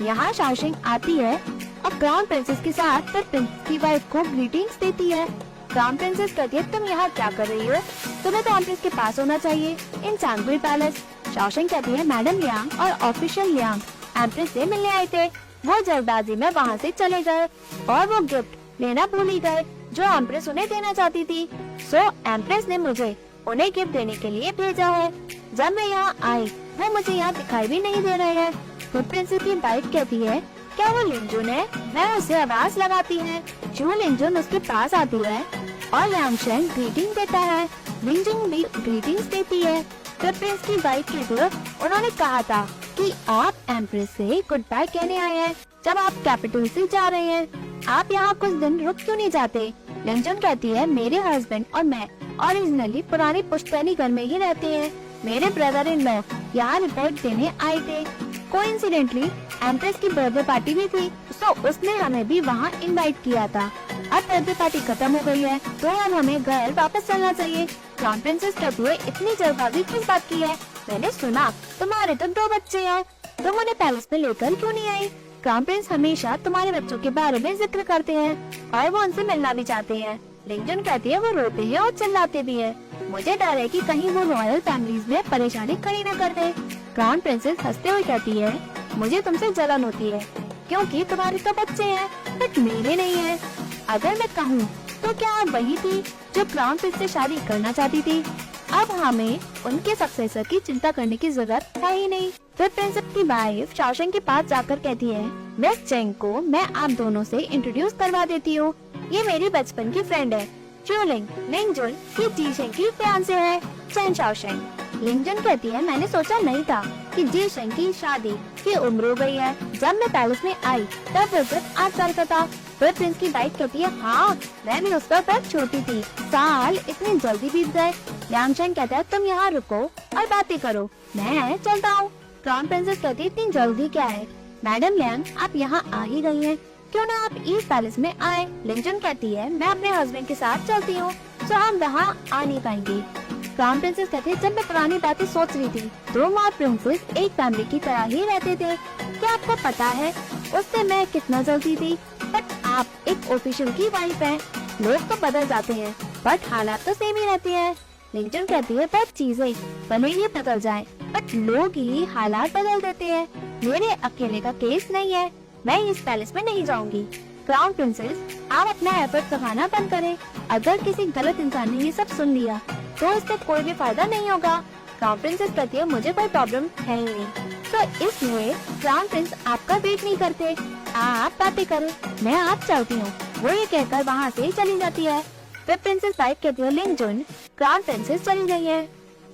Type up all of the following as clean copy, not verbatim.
यहाँ शाओशिंग आती है और क्राउन प्रिंसेस के साथ फिर प्रिंस की वाइफ को ग्रीटिंग्स देती है। क्राउन प्रिंसेस कहती है तुम यहाँ क्या कर रही हो, तुम्हें तो एम्प्रेस के पास होना चाहिए इन चैंगबुई पैलेस। शाओशिंग कहती है मैडम लियांग और ऑफिशियल लियांग एम्प्रेस से मिलने आए थे, वो जल्दबाजी में वहाँ से चले गए और वो गिफ्ट लेना भूल ही गए जो एम्प्रेस उन्हें देना चाहती थी। सो एम्प्रेस ने मुझे उन्हें गिफ्ट देने के लिए भेजा है। जब मैं यहाँ आई वो मुझे यहाँ दिखाई भी नहीं दे रहे हैं। फिर प्रिंसेस की वाइफ कहती है क्या वो लिंजुन है, मैं उसे आवाज लगाती है। जो लिंजुन उसके पास आती है और लियांगशेंग ग्रीटिंग देता है, लिंजुन भी ग्रीटिंग्स देती है। फिर प्रिंस की वाइफ कहती है उन्होंने कहा था कि आप एम्प्रेस से गुड बाय कहने आए हैं जब आप कैपिटल से जा रहे हैं, आप यहाँ कुछ दिन रुक क्यों नहीं जाते। लिंजुन कहती है मेरे हस्बैंड और मैं ओरिजिनली पुरानी पुश्तैनी घर में ही रहते हैं, मेरे ब्रदर इन लॉ यहाँ रिपोर्ट देने आए थे। कोइंसिडेंटली एम्प्रेस की बर्थडे पार्टी भी थी, सो उसने हमें भी वहाँ इनवाइट किया था। अब बर्थडे पार्टी खत्म हो गई है तो अब हमें घर वापस चलना चाहिए। क्राउन प्रिंसेस कहती है इतनी जल्दबाजी किस बात की है, मैंने सुना तुम्हारे तो 2 बच्चे हैं, तुम उन्हें पैलेस में लेकर क्यों नहीं आई। क्राउन प्रिंस हमेशा तुम्हारे बच्चों के बारे में जिक्र करते हैं और वो उनसे मिलना भी चाहते हैं। लिंजुन कहती है वो रोते हैं और चिल्लाते भी हैं, मुझे डर है कि कहीं वो रॉयल फैमिलीज में परेशानी खड़ी न कर दे। क्राउन प्रिंसेस हंसते हुए कहती है मुझे तुमसे जलन होती है क्योंकि तुम्हारे तो बच्चे हैं बट मेरे नहीं है। अगर मैं कहूँ तो क्या आप वही थी जो क्राउन प्रिंस से शादी करना चाहती थी, अब हमें उनके सक्सेसर की चिंता करने की जरूरत है ही नहीं। फिर प्रिंसेस की वाइफ शाओशिंग के पास जाकर कहती है मिस चेंग को मैं आप दोनों से इंट्रोड्यूस करवा देती हूँ, ये मेरी बचपन की फ्रेंड है चूलिंग। लिंजुन ये जीशेंग की फियांसे है चेन शाओशिंग। लिंजुन कहती है मैंने सोचा नहीं था कि जीशेंग की शादी की उम्र हो गई है, जब मैं पैलेस में आई तब वो सिर्फ 8 साल का था। फिर प्रिंस की वाइफ कहती है हाँ मैं भी उस वक्त छोटी थी, साल इतनी जल्दी बीत गए। लियांगशेंग कहता है तुम यहाँ रुको और बातें करो, मैं चलता हूँ। क्राउन प्रिंसेस कहती है इतनी जल्दी क्या है, मैडम लियांग आप यहाँ आ ही गई हैं, क्यों ना आप इस पैलेस में आए। लिंजुन कहती है मैं अपने हस्बैंड के साथ चलती हूँ, तो हम वहाँ आ नहीं पाएंगे। क्राउन प्रिंसेस कहती है जब मैं पुरानी बातें सोच रही थी तुम और प्रिंसेस एक फैमिली की तरह ही रहते थे, क्या आपको पता है उससे मैं कितना जल्दी थी, बट आप एक ऑफिशियल की वाइफ हैं, लोग तो बदल जाते हैं बट हालात तो सेम ही रहते हैं। लिंजुन कहती है बट चीजें भले ही बदल जाए बट लोग ही हालात बदल देते हैं, मेरे अकेले का केस नहीं है, मैं इस पैलेस में नहीं जाऊंगी। क्राउन प्रिंसेस आप अपना एफर्ट लगाना बंद करें, अगर किसी गलत इंसान ने ये सब सुन लिया तो इससे कोई भी फायदा नहीं होगा। क्राउन प्रिंसेस कहती है मुझे कोई प्रॉब्लम है ही नहीं, तो इसलिए क्राउन प्रिंस आपका वेट नहीं करते, आप बातें करें, मैं आप चलती हूँ। वो ये कहकर वहाँ से चली जाती है। फिर प्रिंसेस वाइफ कहती है लिंजुन क्राउन प्रिंसेस चली गई है,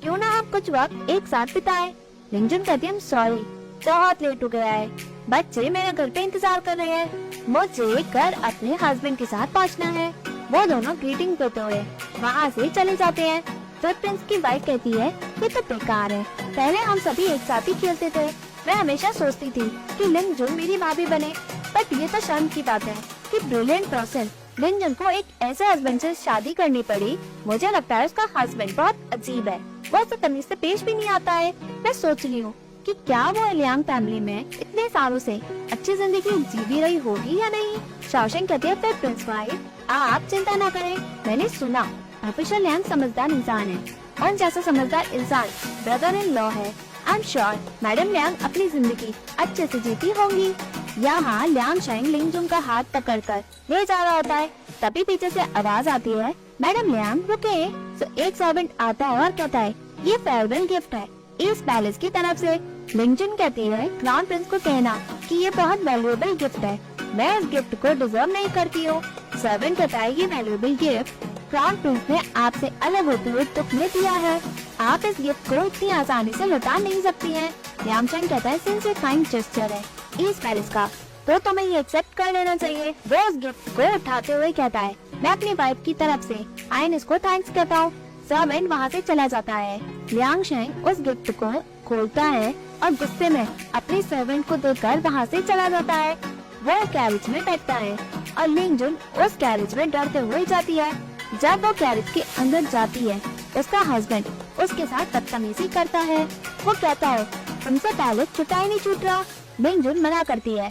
क्यों ना आप कुछ वक्त एक साथ बिताएं। लिंजुन कहती है सॉरी बहुत लेट हो गया है, बच्चे मेरे घर पे इंतजार कर रहे हैं, मुझे घर अपने हस्बैंड के साथ पहुंचना है। वो दोनों ग्रीटिंग करते हुए वहाँ से चले जाते हैं। फिर प्रिंस की वाइफ कहती है ये तो बेकार है, पहले हम सभी एक साथ ही खेलते थे, मैं हमेशा सोचती थी कि लिंजुन मेरी भाभी बने, बट ये तो शर्म की बात है कि ब्रिलियंट पर्सन लिंजुन को एक ऐसे हस्बैंड से शादी करनी पड़ी। मुझे लगता है उसका हस्बैंड बहुत अजीब है, वो तो तमीज से पेश भी नहीं आता है। मैं सोच रही हूँ कि क्या वो लियांग फैमिली में इतने सालों से अच्छी जिंदगी जी भी रही होगी या नहीं। शाओशिंग कहती है फिर प्रिंस वाइफ आप चिंता न करें, मैंने सुना ऑफिशियल लियांग समझदार इंसान है और जैसा समझदार इंसान ब्रदर इन लॉ है। I am sure madam Liang अपनी जिंदगी अच्छे से जीती होंगी। यहाँ लियांगशेंग लिंजुन का हाथ पकड़कर ले जा रहा होता है, तभी पीछे से आवाज आती है मैडम लियांग रुके। तो एक सर्वेंट आता है और कहता है ये फेयरवेल गिफ्ट है इस पैलेस की तरफ से। लिंजुन कहती है क्राउन प्रिंस को कहना कि ये बहुत वैल्यूएबल गिफ्ट है, मैं इस गिफ्ट को डिजर्व नहीं करती हूँ। सर्वेंट कहता है ये वैल्यूएबल गिफ्ट क्राउन प्रिंस ने आपसे अलग होते हुए तुमने दिया है, आप इस गिफ्ट को इतनी आसानी से लौटा नहीं सकती हैं। लियांगशेंग कहता है सिंस ये काइंड जेस्चर है इस पैलेस का तो तुम्हें ये एक्सेप्ट कर लेना चाहिए। वो उस गिफ्ट को उठाते हुए कहता है मैं अपनी वाइफ की तरफ से आयन को थैंक्स कहता हूँ। सर्वेंट वहाँ से चला जाता है। लियांगशेंग उस गिफ्ट को खोलता है और गुस्से में अपने सर्वेंट को देकर वहाँ से चला जाता है। वो कैरेज में बैठता है और लिंजुन उस कैरेज में डरते हुए जाती है। जब वो कैरेज के अंदर जाती है उसका हस्बैंड उसके साथ बदतमीजी करता है। वो कहता है तुमसे पहले छुट्टा ही नहीं छूट रहा, लिंजुन मना करती है।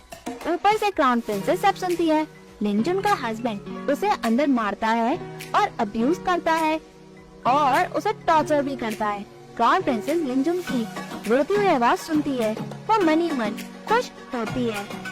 ऊपर से क्राउन प्रिंसेस सब सुनती है। लिंजुन का हस्बैंड उसे अंदर मारता है और अब्यूज करता है और उसे टॉर्चर भी करता है। क्राउन प्रिंसेस लिंजुन की रोती हुई आवाज सुनती है। वो मन ही मन खुश होती है।